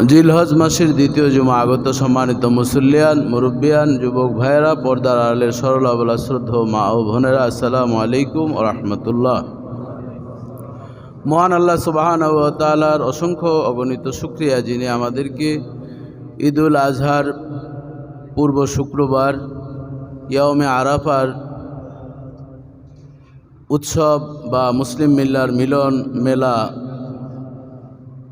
জিলহজ মাসের দ্বিতীয় জুমা আগত সম্মানিত মুসল্লিয়ান, মুরব্বিয়ান, যুবক ভাইয়েরা, পর্দার আড়ালের সরল অবলা শ্রদ্ধেয় মা ও বোনেরা, আসসালামু আলাইকুম ওয়া রাহমাতুল্লাহ। মহান আল্লাহ সুবহানাহু ওয়া তাআলার অসংখ্য অগণিত শুকরিয়া, যিনি আমাদেরকে ঈদুল আজহার পূর্ব শুক্রবার ইয়াউমে আরাফার উৎসব বা মুসলিম মিল্লার মিলন মেলা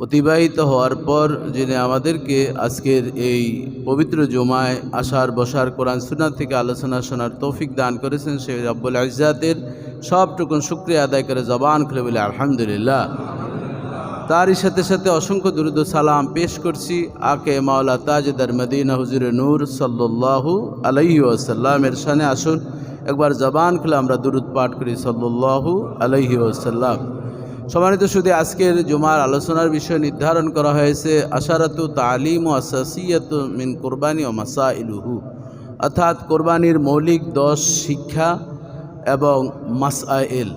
অতিবাহিত হওয়ার পর যিনি আমাদেরকে আজকের এই পবিত্র জুমায় আসার বসার কোরআন সুন্নাত থেকে আলোচনা শোনার তৌফিক দান করেছেন, সেই রব্বুল ইজ্জাতের সবটুকুন শুকরিয়া আদায় করে জবান খুলে বলে আলহামদুলিল্লাহ। তারই সাথে সাথে অসংখ্য দুরূদ ও সালাম পেশ করছি আকে মাওলা তাজদার মদিনা হুজুরে নূর সাল্লাল্লাহু আলাইহি ওয়াসাল্লামের শানে। আসুন একবার জবান খুলে আমরা দুরূদ পাঠ করি সাল্লাল্লাহু আলাইহি ওয়াসাল্লাম। সম্মানিত শুধু আজকের জুমার আলোচনার বিষয় নির্ধারণ করা হয়েছে আশারাতু তালিম ও আসাসিয়াতু মিন কুরবানি ও মাসাইলুহু, অর্থাৎ কোরবানির মৌলিক 10 শিক্ষা এবং মাসাইল।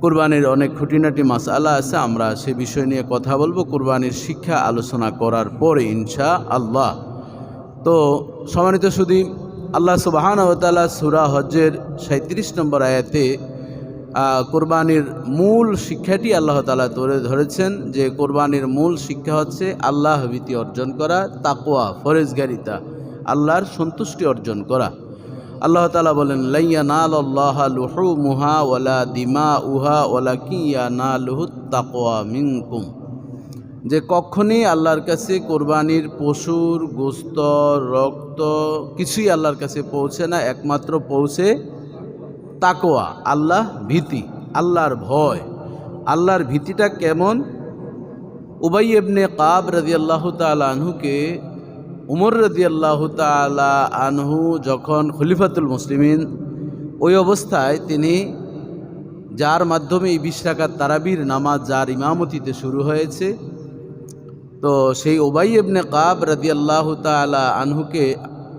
কুরবানির অনেক খুঁটিনাটি মাসআলা আছে, আমরা সে বিষয় নিয়ে কথা বলবো কুরবানির শিক্ষা আলোচনা করার পরে ইনশাআল্লাহ। তো সম্মানিত শুধু আল্লাহ সুবহানাহু ওয়া তাআলা সূরা হজ্জের 37 নম্বর আয়াতে কোরবানির মূল শিক্ষাটি আল্লাহ তাআলা তুলে ধরেছেন যে কোরবানির মূল শিক্ষা হচ্ছে আল্লাহ ভীতি অর্জন করা, তাকওয়া, ফরেজগারিতা, আল্লাহর সন্তুষ্টি অর্জন করা। আল্লাহ তাআলা বলেন লা ইয়ানালাল্লাহা লুহুমুহা ওয়ালা দিমাউহা ওয়ালাকিন ইয়ানালুহুত তাকওয়া মিনকুম, যে কখনই আল্লাহর কাছে কোরবানির পশুর গোশত, রক্ত কিছুই আল্লাহর কাছে পৌঁছে না, একমাত্র পৌঁছে তাকওয়া, আল্লাহ ভীতি, আল্লাহর ভয়। আল্লাহর ভীতিটা কেমন? উবাই ইবনে কাব রাদিয়াল্লাহু তাআলা আনহুকে উমর রাদিয়াল্লাহু তাআলা আনহু যখন খলিফাতুল মুসলিমিন, ওই অবস্থায় তিনি যার মাধ্যমে এই 20 রাকাত তারাবির নামাজ যার ইমামতিতে শুরু হয়েছে, তো সেই উবাই ইবনে কাব রাদিয়াল্লাহু তাআলা আনহুকে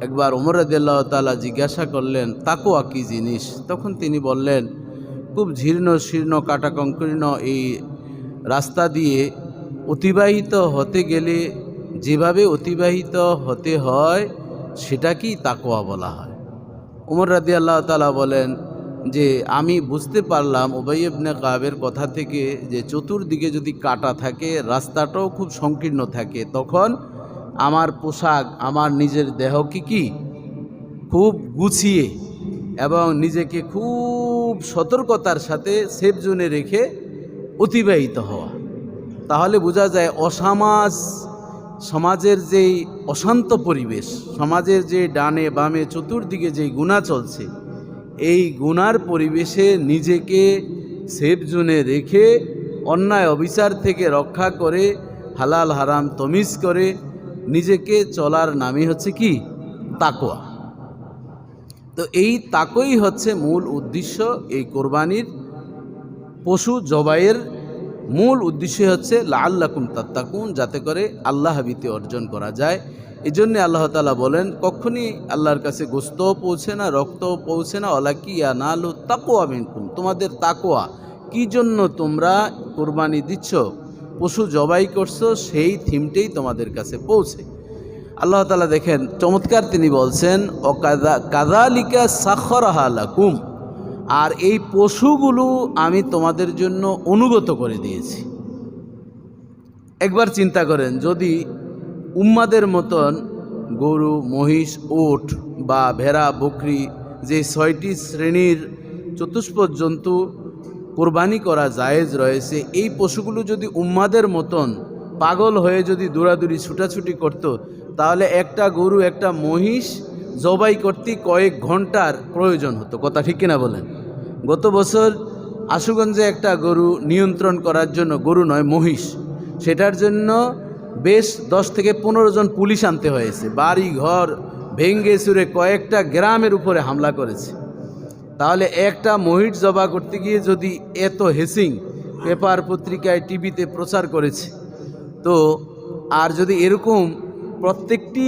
একবার ওমর রাদিয়াল্লাহু তাআলা জিজ্ঞাসা করলেন তাকওয়া কী জিনিস। তখন তিনি বললেন, খুব জীর্ণ শীর্ণ কাটাকঙ্কীর্ণ এই রাস্তা দিয়ে অতিবাহিত হতে গেলে যেভাবে অতিবাহিত হতে হয় সেটাকেই তাকওয়া বলা হয়। ওমর রাদিয়াল্লাহু তাআলা বলেন যে আমি বুঝতে পারলাম উবাই ইবনে কাবের কথা থেকে যে চতুর্দিকে যদি কাটা থাকে, রাস্তাটাও খুব সংকীর্ণ থাকে, তখন আমার পোশাক, আমার নিজের দেহকে কি খুব গুছিয়ে এবং নিজেকে খুব সতর্কতার সাথে সেফ জোনে রেখে অতিবাহিত হওয়া। তাহলে বোঝা যায় সমাজের যেই অশান্ত পরিবেশ, সমাজের যে ডানে বামে চতুর্দিকে যেই গুনাহ চলছে, এই গুনার পরিবেশে নিজেকে সেফ জোনে রেখে অন্যায় অবিচার থেকে রক্ষা করে হালাল হারাম তমিজ করে নিজেকে চলার নামই হচ্ছে কি তাকওয়া। তো এই তাকওয়াই হচ্ছে মূল উদ্দেশ্য। এই কোরবানির পশু জবাইয়ের মূল উদ্দেশ্য হচ্ছে লাআল্লাকুম তাত্তাকুন, যাতে করে আল্লাহ ভীতি অর্জন করা যায়। এই জন্যে আল্লাহ তাআলা বলেন কখনই আল্লাহর কাছে গোশতও পৌঁছে না, রক্তও পৌঁছে না, ওয়ালাকিন ইয়ানালুত তাকওয়া মিনকুম, তোমাদের তাকওয়া কি জন্য তোমরা কোরবানি দিচ্ছ, পশু জবাই করছো, সেই থিমটাই তোমাদের কাছে পৌঁছে। আল্লাহ তাআলা দেখেন চমৎকার, তিনি বলছেন ও কাযালিকা সাখখারাহা লাকুম, আর এই পশুগুলো আমি তোমাদের জন্য অনুগত করে দিয়েছি। একবার চিন্তা করেন, যদি উম্মাদের মতন গরু, মহিষ, উট বা ভেড়া, বকরি, যে 6টি শ্রেণীর চতুষ্পদ জন্তু কোরবানি করা জায়েজ রয়েছে, এই পশুগুলো যদি উম্মাদের মতন পাগল হয়ে যদি দৌড়াদৌড়ি ছুটাছুটি করত, তাহলে একটা গরু, একটা মহিষ জবাই করতে কয়েক ঘন্টার প্রয়োজন হতো। কথা ঠিক কিনা বলেন? গত বছর আশুগঞ্জে একটা গরু নিয়ন্ত্রণ করার জন্য, গরু নয় মহিষ, সেটার জন্য বেশ 10 থেকে 15 জন পুলিশ আনতে হয়েছে। বাড়ি ঘর ভেঙ্গে চুরে কয়েকটা গ্রামের উপরে হামলা করেছে। তাহলে একটা মহিষ জবা করতে গিয়ে যদি এত হেসিং পেপার পত্রিকায় টিভিতে প্রচার করেছে, তো আর যদি এরকম প্রত্যেকটি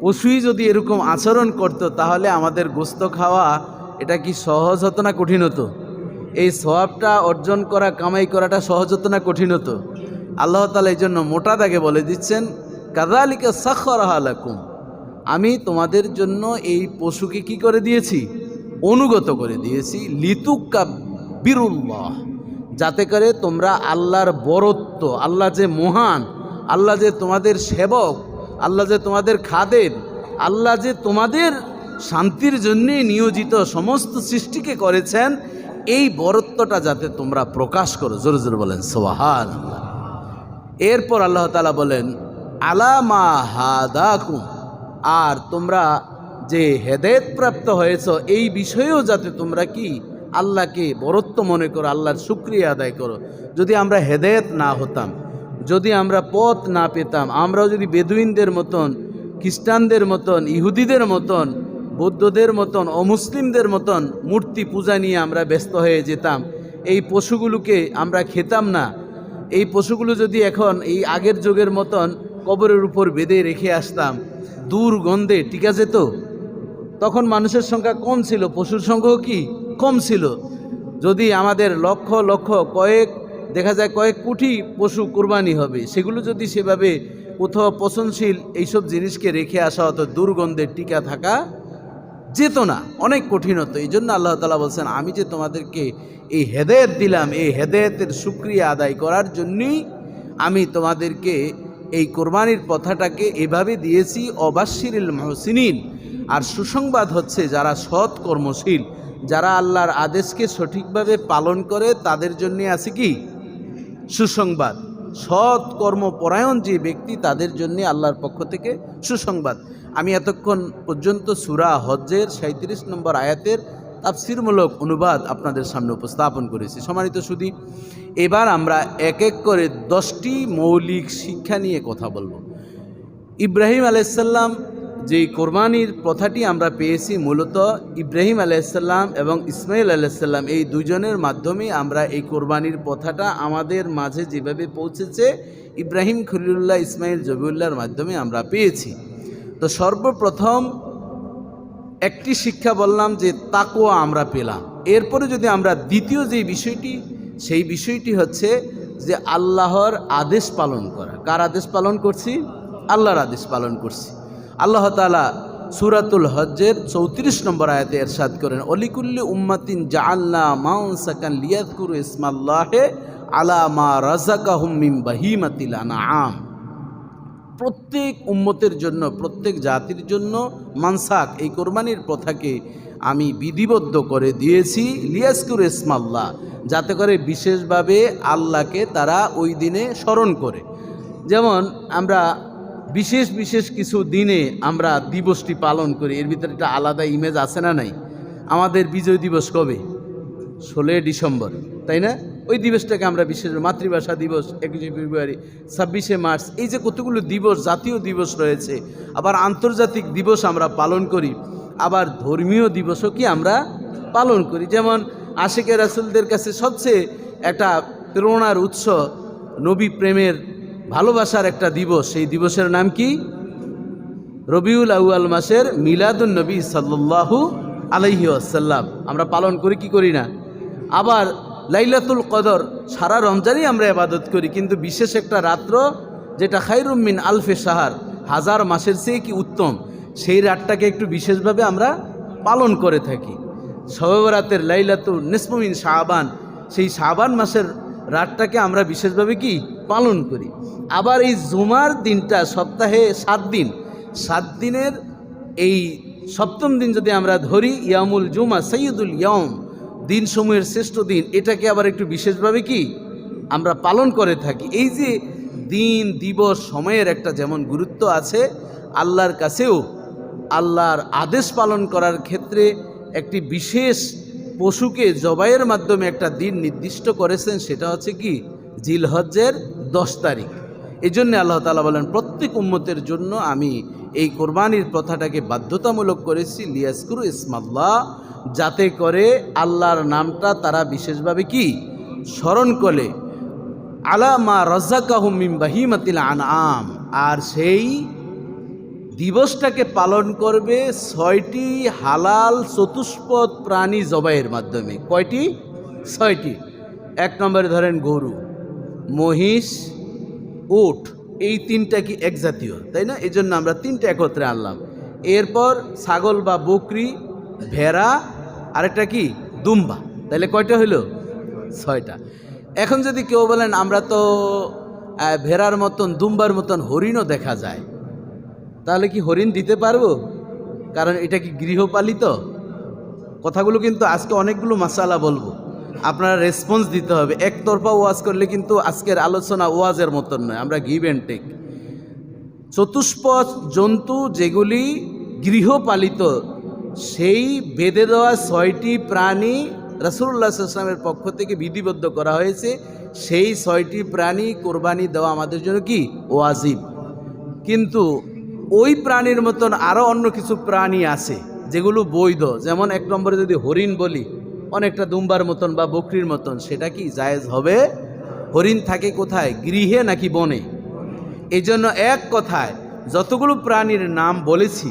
পশুই যদি এরকম আচরণ করত, তাহলে আমাদের গোশত খাওয়া এটা কি সহজ হতো না কঠিন হতো? এই সওয়াবটা অর্জন করা, কামাই করাটা সহজ হতো না কঠিন হতো? আল্লাহ তাআলা এই জন্য মোটা দাগে বলে দিচ্ছেন, কাযালিকা সাখখারাহা লাকুম, আমি তোমাদের জন্য এই পশুকে কি করে দিয়েছি, অনুগত করে দিয়েছি, লিতুকাব্বিরুল্লাহ, যাতে করে তোমরা আল্লাহর বরত্ব, আল্লাহ যে মহান, আল্লাহ যে তোমাদের সেবক, আল্লাহ যে তোমাদের খাদেম, আল্লাহ যে তোমাদের শান্তির জন্যে নিয়োজিত সমস্ত সৃষ্টিকে করেছেন, এই বরত্বটা যাতে তোমরা প্রকাশ করো। জোরে জোরে বলেন সুবহানাল্লাহ। এরপর আল্লাহ তাআলা বলেন, আলা মা হাদাকুম, আর তোমরা যে হেদায়েত প্রাপ্ত হয়েছ এই বিষয়েও যাতে তোমরা কি আল্লাহকে বরত্ব মনে করো, আল্লাহর শুকরিয়া আদায় করো। যদি আমরা হেদায়েত না হতাম, যদি আমরা পথ না পেতাম, আমরাও যদি বেদুইনদের মতন, খ্রিস্টানদের মতন, ইহুদিদের মতন, বৌদ্ধদের মতন, অমুসলিমদের মতন মূর্তি পূজা নিয়ে আমরা ব্যস্ত হয়ে যেতাম, এই পশুগুলোকে আমরা খেতাম না, এই পশুগুলো যদি এখন এই আগের যুগের মতন কবরের উপর বেঁধে রেখে আসতাম, দুর্গন্ধে টিকা যেত। তখন মানুষের সংখ্যা কম ছিল, পশুর সংখ্যাও কি কম ছিল। যদি আমাদের লক্ষ লক্ষ দেখা যায় কয়েক কোটি পশু কুরবানি হবে, সেগুলো যদি সেভাবে কোথাও পচনশীল এইসব জিনিসকে রেখে আসা হতো, দুর্গন্ধের টিকা থাকা যেত না, অনেক কঠিন হতো। এই জন্য আল্লাহ তাআলা বলছেন, আমি যে তোমাদেরকে এই হেদায়েত দিলাম, এই হেদায়েতের শুকরিয়া আদায় করার জন্যই আমি তোমাদেরকে এই কোরবানির প্রথাটাকে এভাবে দিয়েছি, অবাশশিরিল মুহসিনিন, আর সুসংবাদ হচ্ছে যারা সৎ কর্মশীল, যারা আল্লাহর আদেশকে সঠিকভাবে পালন করে তাদের জন্য আছে কি সুসংবাদ। সৎ কর্মপরায়ণ যে ব্যক্তি, তাদের জন্য আল্লাহর পক্ষ থেকে সুসংবাদ। আমি এতক্ষণ পর্যন্ত সূরা হজ্জের 37 নম্বর আয়াতের তাফসীরমূলক অনুবাদ আপনাদের সামনে উপস্থাপন করেছি। সম্মানিত সুধী, এবার আমরা এক এক করে 10টি মৌলিক শিক্ষা নিয়ে কথা বলবো। ইব্রাহিম আলাইহিসসালাম যে কোরবানির প্রথাটি আমরা পেয়েছি, মূলত ইব্রাহিম আলাইহিসসালাম এবং ইসমাইল আলাইহিসসালাম এই দুজনের মাধ্যমে আমরা এই কোরবানির প্রথাটা আমাদের মাঝে যেভাবে পৌঁছেছে, ইব্রাহিম খলিলুল্লাহ, ইসমাইল জবিউল্লাহর মাধ্যমে আমরা পেয়েছি। তো সর্বপ্রথম একটি শিক্ষা বললাম যে তাকওয়া আমরা পেলাম। এরপরে যদি আমরা দ্বিতীয় যে বিষয়টি, সেই বিষয়টি হচ্ছে যে আল্লাহর আদেশ পালন করা। কার আদেশ পালন করছি? আল্লাহর আদেশ পালন করছি। আল্লাহ তাআলা সূরাতুল হজ্জের 34 নম্বর আয়াতে ইরশাদ করেন, অলিকুল্লি উম্মাতিন জাআলনা মানসাকান লিয়াযকুরু ইসমাল্লাহি আলা মা রাযাকাহুম মিন বাহিমাতিল আনআম। প্রত্যেক উম্মতের জন্য, প্রত্যেক জাতির জন্য মানসাক, এই কোরবানির প্রথাকে আমি বিধিবদ্ধ করে দিয়েছি, লিয়াযকুরু ইসমাল্লাহ, যাতে করে বিশেষভাবে আল্লাহকে তারা ওই দিনে স্মরণ করে। যেমন আমরা বিশেষ বিশেষ কিছু দিনে আমরা দিবসটি পালন করি, এর ভিতরে একটা আলাদা ইমেজ আছে না নাই? আমাদের বিজয় দিবস কবে? 16 ডিসেম্বর, তাই না? ওই দিবসটাকে আমরা বিশেষ, মাতৃভাষা দিবস 21 ফেব্রুয়ারি, 26শে মার্চ, এই যে কতগুলো দিবস, জাতীয় দিবস রয়েছে। আবার আন্তর্জাতিক দিবস আমরা পালন করি, আবার ধর্মীয় দিবসও কি আমরা পালন করি। যেমন আশিকে রাসূলদের কাছে সবচেয়ে একটা প্রেরণার উৎস, নবী প্রেমের, ভালোবাসার একটা দিবস, সেই দিবসের নাম কি? রবিউল আউয়াল মাসের মিলাদুন নবী সাল্লাল্লাহু আলাইহি ওয়াসাল্লাম আমরা পালন করি কি করি না? আবার লাইলাতুল কদর, সারা রমজানই আমরা ইবাদত করি, কিন্তু বিশেষ একটা রাত্র যেটা খায়রুম মিন আলফে শাহর, হাজার মাসের চেয়ে কি উত্তম, সেই রাতটাকে একটু বিশেষভাবে আমরা পালন করে থাকি। শবে বরাতের লাইলাতুল নিসফু মিন শাবান, সেই শাবান মাসের রাতটাকে আমরা বিশেষভাবে কি পালন করি। আবার এই জুমার দিনটা সপ্তাহে 7 দিন, 7 দিনের এই সপ্তম দিন যদি আমরা ধরি, ইয়ামুল জুমা সৈয়দুল ইয়াম, দিনসমূহের শ্রেষ্ঠ দিন, এটাকে আবার একটু বিশেষভাবে কি আমরা পালন করে থাকি। এই যে দিন দিবস সময়ের একটা যেমন গুরুত্ব আছে, আল্লাহর কাছেও আল্লাহর আদেশ পালন করার ক্ষেত্রে একটি বিশেষ পশুকে জবাইয়ের মাধ্যমে একটা দিন নির্দিষ্ট করেছেন, সেটা হচ্ছে কি জিলহজ্জের 10 তারিখ। এই জন্য আল্লাহ তাআলা বলেন, প্রত্যেক উম্মতের জন্য আমি এই কোরবানির প্রথাটাকে বাধ্যতামূলক করেছি, লিয়াযকুরু ইসমাল্লাহ, যাতে করে আল্লাহর নামটা তারা বিশেষভাবে কি স্মরণ করে, আলা মা রাযাকাহুম মিন বাহিমাতিল আনআম। আর সেই দিবসটাকে পালন করবে 6টি হালাল চতুষ্পদ প্রাণী জবাইয়ের মাধ্যমে। কয়টি? 6টি। 1 নম্বরে ধরেন গরু, মহিষ, উট, এই তিনটা কি এক জাতীয়, তাই না? এই জন্য আমরা তিনটা একত্রে আনলাম। এরপর ছাগল বা বকরি, ভেড়া, আরেকটা কি দুম্বা, তাহলে কয়টা হইল? 6টা। এখন যদি কেউ বলেন আমরা তো ভেড়ার মতন দুম্বার মতন হরিণও দেখা যায়, তাহলে কি হরিণ দিতে পারবো? কারণ এটা কি গৃহপালিত? কথাগুলো কিন্তু আজকে অনেকগুলো মাসালা বলবো, আপনারা রেসপন্স দিতে হবে। একতরফা ওয়াজ করলে কিন্তু আজকের আলোচনা ওয়াজের মতন নয়, আমরা গিভ অ্যান্ড টেক। চতুষ্পদ জন্তু যেগুলি গৃহপালিত, সেই বেঁধে দেওয়া 6টি প্রাণী রাসূলুল্লাহ সাল্লাল্লাহু আলাইহি ওয়াসাল্লামের পক্ষ থেকে বিধিবদ্ধ করা হয়েছে। সেই 6টি প্রাণী কোরবানি দেওয়া আমাদের জন্য কি ওয়াজিব। কিন্তু ওই প্রাণীর মতন আরও অন্য কিছু প্রাণী আছে যেগুলো বৈধ। যেমন 1 নম্বরে যদি হরিণ বলি, অনেকটা দুম্বার মতন বা বকরির মতন, সেটা কি জায়েজ হবে? হরিণ থাকে কোথায়, গৃহে নাকি বনে? এই জন্য এক কথায় যতগুলো প্রাণীর নাম বলেছি,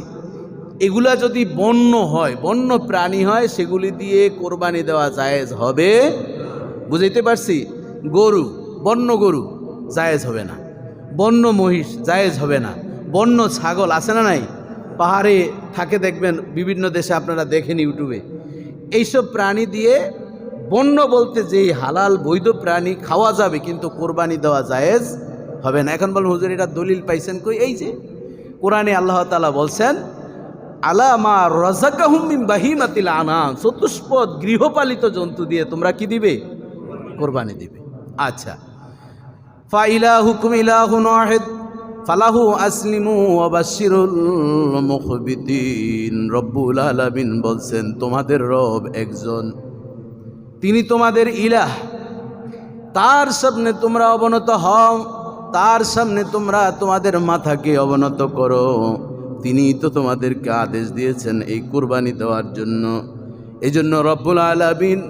এগুলা যদি বন্য হয়, বন্য প্রাণী হয়, সেগুলি দিয়ে কোরবানি দেওয়া জায়েজ হবে। বুঝাইতে পারছি? গরু, বন্য গরু জায়েজ হবে না, বন্য মহিষ জায়েজ হবে না, বন্য ছাগল আছে না নাই, পাহাড়ে থাকে দেখবেন, বিভিন্ন দেশে আপনারা দেখেন ইউটিউবে, এইসব প্রাণী দিয়ে, বন্য বলতে যেই হালাল বৈধ প্রাণী খাওয়া যাবে কিন্তু কোরবানি দেওয়া জায়েজ হবে না। এখন বলুন হুজুর এটা দলিল পাইছেন কই? এই যে কোরআনে আল্লাহ তাআলা বলছেন আলা মা রাযাকাহুম মিন বাহিমাতিল আনাম, চতুষ্পদ গৃহপালিত জন্তু দিয়ে তোমরা কি দিবে? কোরবানি দিবে। আচ্ছা, ফা ইলাহুকুম ইলাহুন ওয়াহিদ ফালাহু আসলিমু ওয়া বাশশিরুল মুখবিতিন। রব্বুল আলামিন বলছেন তোমাদের রব একজন, তিনি তোমাদের ইলাহ, তার সামনে তোমরা অবনত হও, তার সামনে তোমরা তোমাদের মাথাকে অবনত করো। তিনি তো তোমাদেরকে আদেশ দিয়েছেন এই কুরবানি দেওয়ার জন্য। এই জন্য রব্বুল আলামিন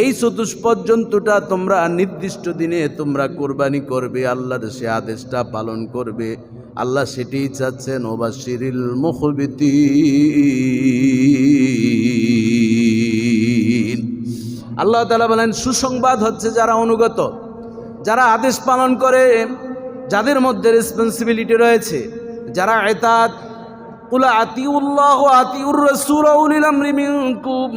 এই চতুষ্পদ জন্তুটা তোমরা নির্দিষ্ট দিনে তোমরা কোরবানি করবে, আল্লাহর সে আদেশটা পালন করবে। আল্লাহ সেটাই চাচ্ছেন, ওবাশিরিল মুখবিতিন। আল্লাহ তাআলা বলেন সুসংবাদ হচ্ছে যারা অনুগত, যারা আদেশ পালন করে, যাদের মধ্যে রেসপন্সিবিলিটি রয়েছে, যারা ইতাআত, কুল আতিউল্লাহ ওয়া আতিউর রাসূল ওয়া উলিল আমরি মিনকুম,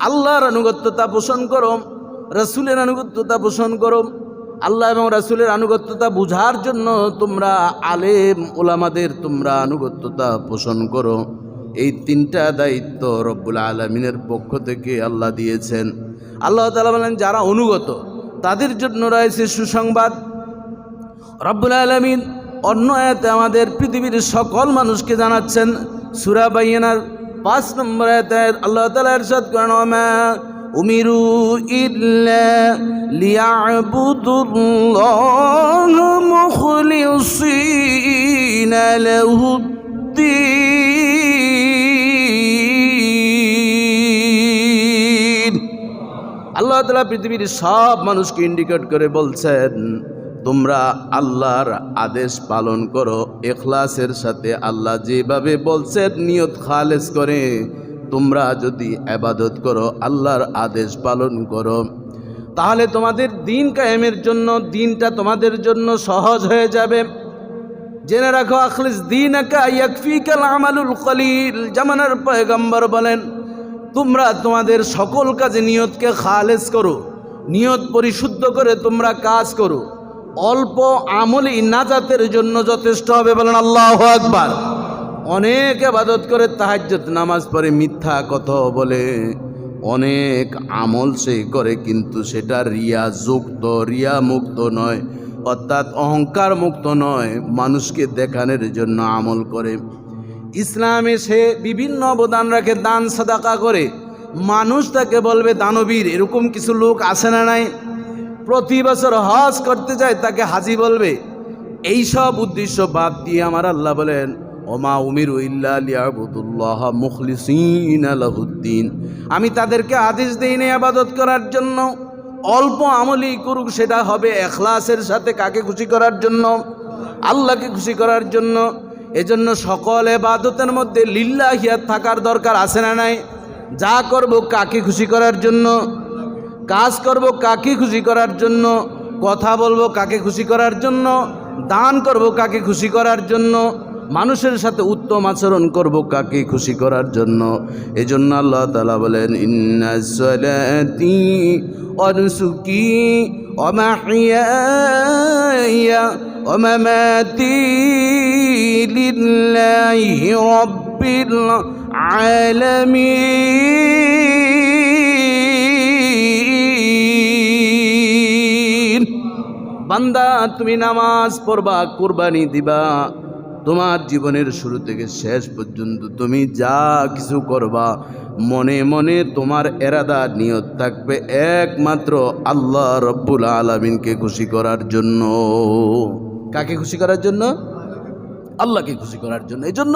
আল্লাহর আনুগত্যতা পোষণ করো, রাসূলের আনুগত্যতা পোষণ করো। আল্লাহ এবং রাসূলের আনুগত্যতা বুঝার জন্য তোমরা আলেম ওলামাদের তোমরা আনুগত্যতা পোষণ করো। এই 3টা দায়িত্ব রব্বুল আলামিনের পক্ষ থেকে আল্লাহ দিয়েছেন। আল্লাহ তাআলা বলেন যারা অনুগত তাদের জন্য রয়েছে সুসংবাদ। রব্বুল আলামিন অন্য আয়াতে আমাদের পৃথিবীর সকল মানুষকে জানাচ্ছেন। সূরা বাইয়িনার 5 নম্বর আয়াতে আল্লাহ তাআলা ইরশাদ করেন, ওমা উমিরু ইল্লা লিয়াবুদুল্লাহ মুখলিসিনা লাহুদ্দিন। আল্লাহ তাআলা পৃথিবীর সব মানুষকে ইন্ডিকেট করে বলছেন তোমরা আল্লাহর আদেশ পালন করো ইখলাসের সাথে। আল্লাহ যেভাবে বলছেন নিয়ত খালেস করে তোমরা যদি ইবাদত করো, আল্লাহর আদেশ পালন করো, তাহলে তোমাদের দিন কায়েমের জন্য দিনটা তোমাদের জন্য সহজ হয়ে যাবে। জেনে রাখো আখলিস দীনাকা ইয়াকফিকাল আমালুল কলিল। জামানার পয়গম্বর বলেন তোমরা তোমাদের সকল কাজে নিয়তকে খালেস করো, নিয়ত পরিশুদ্ধ করে তোমরা কাজ করো, অল্প আমলে নাজাতের জন্য যথেষ্ট হবে। বলেন আল্লাহু আকবার। অনেক ইবাদত করে, তাহাজ্জুদ নামাজ পড়ে, মিথ্যা কথা বলে, অনেক আমল সে করে, কিন্তু সেটা রিয়াযুক্ত, রিয়া মুক্ত নয়, অর্থাৎ অহংকার মুক্ত নয়, মানুষকে দেখানোর জন্য আমল করে। ইসলামে সে বিভিন্ন অবদান রাখে, দান সাদাকা করে, মানুষ তাকে বলবে দানবীর। এরকম কিছু লোক আছে না নাই? প্রতি বছর হজ করতে যায়, তাকে হাজি বলবে। এই সব উদ্দেশ্য বাদ দিয়ে আমার আল্লাহ বলেন ওমা উমিরু ইল্লা লিয়াবুদুল্লাহ মুখলিসিনা লাহুদ্দিন। আমি তাদেরকে আদেশ দেইনি ইবাদত করার জন্য, অল্প আমলই করুক, সেটা হবে ইখলাসের সাথে। কাকে খুশি করার জন্য? আল্লাহকে খুশি করার জন্য। এজন্য সকল ইবাদতের মধ্যে লিল্লাহিয়াত থাকার দরকার আছে না নাই? যা করব কাকে খুশি করার জন্য, কাজ করব কাকে খুশি করার জন্য, কথা বলবো কাকে খুশি করার জন্য, দান করব কাকে খুশি করার জন্য, মানুষের সাথে উত্তম আচরণ করব কাকে খুশি করার জন্য। এজন্য আল্লাহ তাআলা বলেন, ইন্না সলাতি ওয়া নুসুকি ওয়া মাহইয়ায়া ওয়া মামাতি লিল্লাহি রাব্বিল আলামিন। বান্দা তুমি নামাজ পড়বা, কুরবানি দিবা, তোমার জীবনের শুরু থেকে শেষ পর্যন্ত তুমি যা কিছু করবা মনে মনে তোমার এরাদা নিয়ত থাকবে একমাত্র আল্লাহ রব্বুল আলামিনকে খুশি করার জন্য। কাকে খুশি করার জন্য? আল্লাহকে খুশি করার জন্য। এই জন্য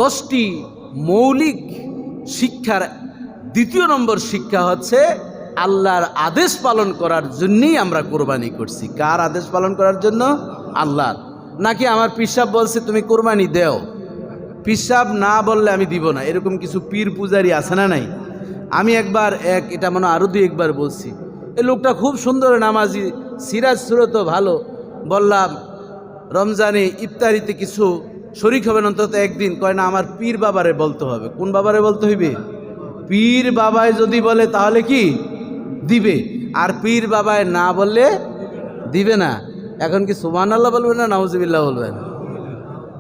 10টি মৌলিক শিক্ষার 2 নম্বর শিক্ষা হচ্ছে আল্লাহর আদেশ পালন করার জন্যই আমরা কোরবানি করছি। কার আদেশ পালন করার জন্য? আল্লাহর। নাকি আমার পিসাব বলছে তুমি কোরবানি দেও, পিসাব না বললে আমি দিব না, এরকম কিছু পীর পূজারি আছে না নাই? আমি একবার এটা মনে আরও 2-1বার বলছি, এই লোকটা খুব সুন্দর নামাজি, সিরাজ সুরতও ভালো, বললাম রমজানে ইফতারিতে কিছু শরিক হবেন অন্তত একদিন। কয় না, আমার পীর বাবারে বলতে হবে। কোন বাবারে বলতে হইবে? পীর বাবায় যদি বলে তাহলে কি দিবে, আর পীর বাবায় না বললে দিবে না। এখন কি সুবহানাল্লাহ বলবেন না নাউজুবিল্লাহ বলবেন?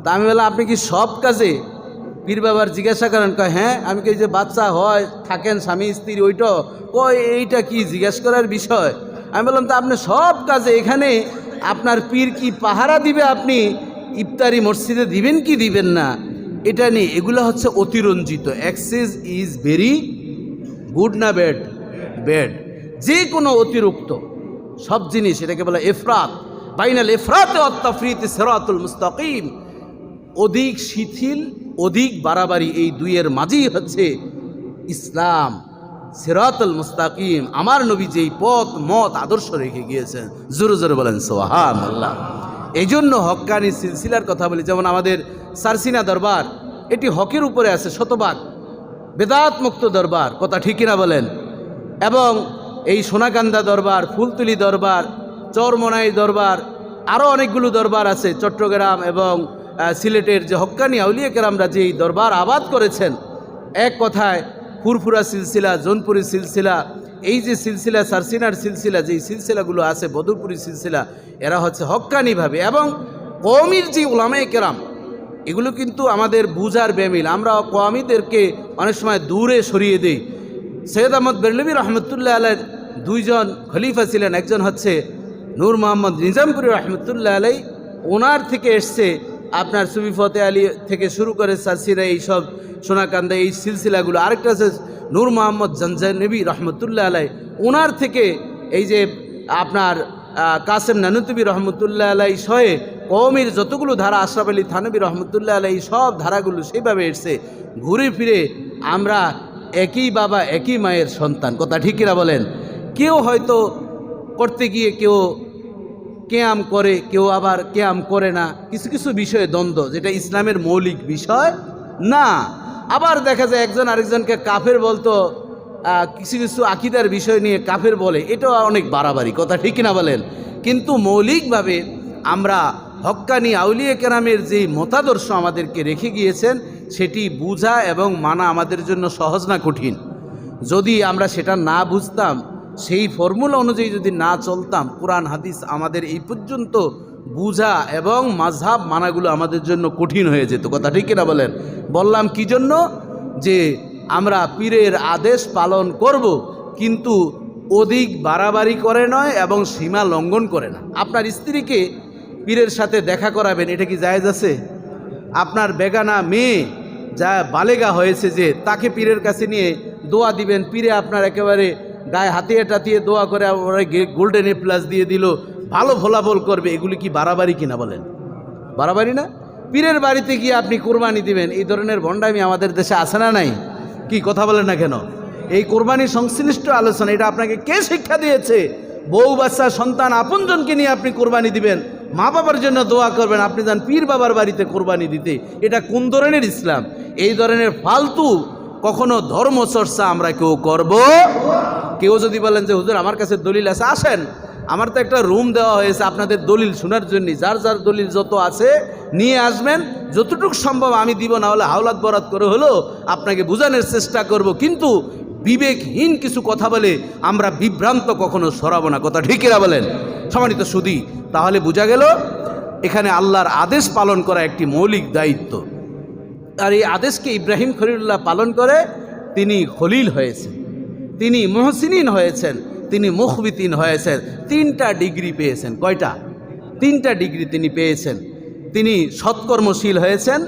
তা আমি বললাম আপনি কি সব কাজে পীর বাবার জিজ্ঞাসা করেন? কয় হ্যাঁ। আমি কি যে বাচ্চা হয় থাকেন স্বামী স্ত্রী ওইটা, কয় এইটা কি জিজ্ঞাসা করার বিষয়? আমি বললাম তা আপনি সব কাজে এখানে আপনার পীর কি পাহারা দিবে, আপনি ইফতারি মসজিদে দিবেন কি দিবেন না এটা নেই। এগুলো হচ্ছে অতিরঞ্জিত। এক্সেস ইজ ভেরি গুড না ব্যাড? ব্যাড। যে কোনো অতিরিক্ত সব জিনিস, এটাকে বলে ইফরাত। বাইনাল ইফরাত ওয়াত তাফরিত সিরাতুল মুস্তাকিম। অধিক শিথিল অধিক বাড়াবাড়ি, এই দুইয়ের মাঝেই হচ্ছে ইসলাম, সিরাতুল মুস্তাকিম। আমার নবী যেই পথ মত আদর্শ রেখে গিয়েছেন, জোরে জোরে বলেন সুবহানাল্লাহ। এই জন্য হক্কানি সিলসিলার কথা বলি। যেমন আমাদের সারসিনা দরবার, এটি হকের উপরে আছে শতভাগ, বেদাত মুক্ত দরবার, কথা ঠিক কিনা বলেন? এবং এই সোনাকান্দা দরবার, ফুলতুলি দরবার, চরমনাই দরবার, আরও অনেকগুলো দরবার আছে চট্টগ্রাম এবং সিলেটের যে হক্কানি আউলিয়া কেরামরা যে দরবার আবাদ করেছেন। এক কথায় ফুরফুরা সিলসিলা, জৌনপুরি সিলসিলা, এই যে সিলসিলা সারসিনার সিলসিলা, যেই সিলসিলাগুলো আছে বদরপুরি সিলসিলা, এরা হচ্ছে হক্কানিভাবে। এবং কওমির যে উলামায়ে কেরাম, এগুলো কিন্তু আমাদের বুঝার বেমিল। আমরা কওমিদেরকে অনেক সময় দূরে সরিয়ে দিই। সৈয়দ আহমদ বেরলভী রহমতুল্লাহ আলাই 2 জন খলিফা ছিলেন। একজন হচ্ছে নূর মোহাম্মদ নিজামপুরি রহমতুল্লাহ আলাই, ওনার থেকে এসছে আপনার সুফি ফতে আলী থেকে শুরু করে সারসিরা, এইসব সোনাকান্দা এই সিলসিলাগুলো। আরেকটা আছে নূর মোহাম্মদ জানজানবী রহমতুল্লাহ আলাই, ওনার থেকে এই যে আপনার কাসেম নানুতুবি রহমতুল্লাহ আলাই সহে কওমির যতগুলো ধারা, আশরাফ আলী থানবী রহমতুল্লাহ আলাই, সব ধারাগুলো সেইভাবে এসছে। ঘুরে ফিরে আমরা একই বাবা একই মায়ের সন্তান, কথা ঠিক কিনা বলেন? কেউ হয়তো করতে গিয়ে কেউ কেয়াম করে, কেউ আবার কেয়াম করে না, কিছু কিছু বিষয়ে দ্বন্দ্ব, যেটা ইসলামের মৌলিক বিষয় না। আবার দেখা যায় একজন আরেকজনকে কাফের বলতো, কিছু কিছু আকিদার বিষয় নিয়ে কাফের বলে, এটাও অনেক বাড়াবাড়ি, কথা ঠিক কিনা বলেন? কিন্তু মৌলিকভাবে আমরা হক্কানি আউলিয়া কেরামের যেই মতাদর্শ আমাদেরকে রেখে গিয়েছেন, সেটি বুঝা এবং মানা আমাদের জন্য সহজ না কঠিন? যদি আমরা সেটা না বুঝতাম, সেই ফর্মুলা অনুযায়ী যদি না চলতাম, কোরআন হাদিস আমাদের এই পর্যন্ত বুঝা এবং মাযহাব মানাগুলো আমাদের জন্য কঠিন হয়ে যেত, কথা ঠিক কিনা বলেন? বললাম কি জন্য? যে আমরা পীরের আদেশ পালন করব, কিন্তু অধিক বাড়াবাড়ি করে নয় এবং সীমা লঙ্ঘন করে না। আপনার স্ত্রীকে পীরের সাথে দেখা করাবেন, এটা কি জায়েজ আছে? আপনার বেগানা মেয়ে যা বালেগা হয়েছে, যে তাকে পীরের কাছে নিয়ে দোয়া দিবেন, পীরে আপনার একেবারে গায়ে হাতিয়ে টাতিয়ে দোয়া করে ওরা গোল্ডেন এ প্লাস দিয়ে দিল, ভালো ফলাফল করবে, এগুলি কি বাড়াবাড়ি কিনা বলেন? বাড়াবাড়ি না? পীরের বাড়িতে গিয়ে আপনি কোরবানি দিবেন, এই ধরনের ভণ্ডামি আমাদের দেশে আছে না নাই? কি কথা বলেন না কেন? এই কোরবানি সংশ্লিষ্ট আলোচনা, এটা আপনাকে কে শিক্ষা দিয়েছে? বউ বাচ্চা সন্তান আপনজনকে নিয়ে আপনি কোরবানি দিবেন, মা বাবার জন্য দোয়া করবেন, আপনি যান পীর বাবার বাড়িতে কোরবানি দিতে, এটা কোন ধরনের ইসলাম? এই ধরনের ফালতু কখনো ধর্মচর্চা আমরা কেউ করব? কেউ যদি বলেন যে হুজুর আমার কাছে দলিল আছে, আসেন আমার তো একটা রুম দেওয়া হয়েছে আপনাদের দলিল শোনার জন্য, যার যার দলিল যত আছে নিয়ে আসবেন, যতটুকু সম্ভব আমি দিব, না হলে হাওলাত বরাত করে হলো আপনাকে বোঝানোর চেষ্টা করব। কিন্তু বিবেকহীন কিছু কথা বলে আমরা বিভ্রান্ত কখনো সরাবো না, কথা ঠিক কিনা বলেন? সম্মানিত সুধী, তাহলে বোঝা গেল এখানে আল্লাহর আদেশ পালন করা একটি মৌলিক দায়িত্ব। আর এই আদেশকে ইব্রাহিম খলিলুল্লাহ পালন করে তিনি খলিল হয়েছেন, তিনি মুহসিনিন হয়েছেন, তিনি মুখবিতিন হয়েছেন, 3টা ডিগ্রি পেয়েছেন। কয়টা? 3টা ডিগ্রি তিনি পেয়েছেন। তিনি সৎকর্মশীল হয়েছেন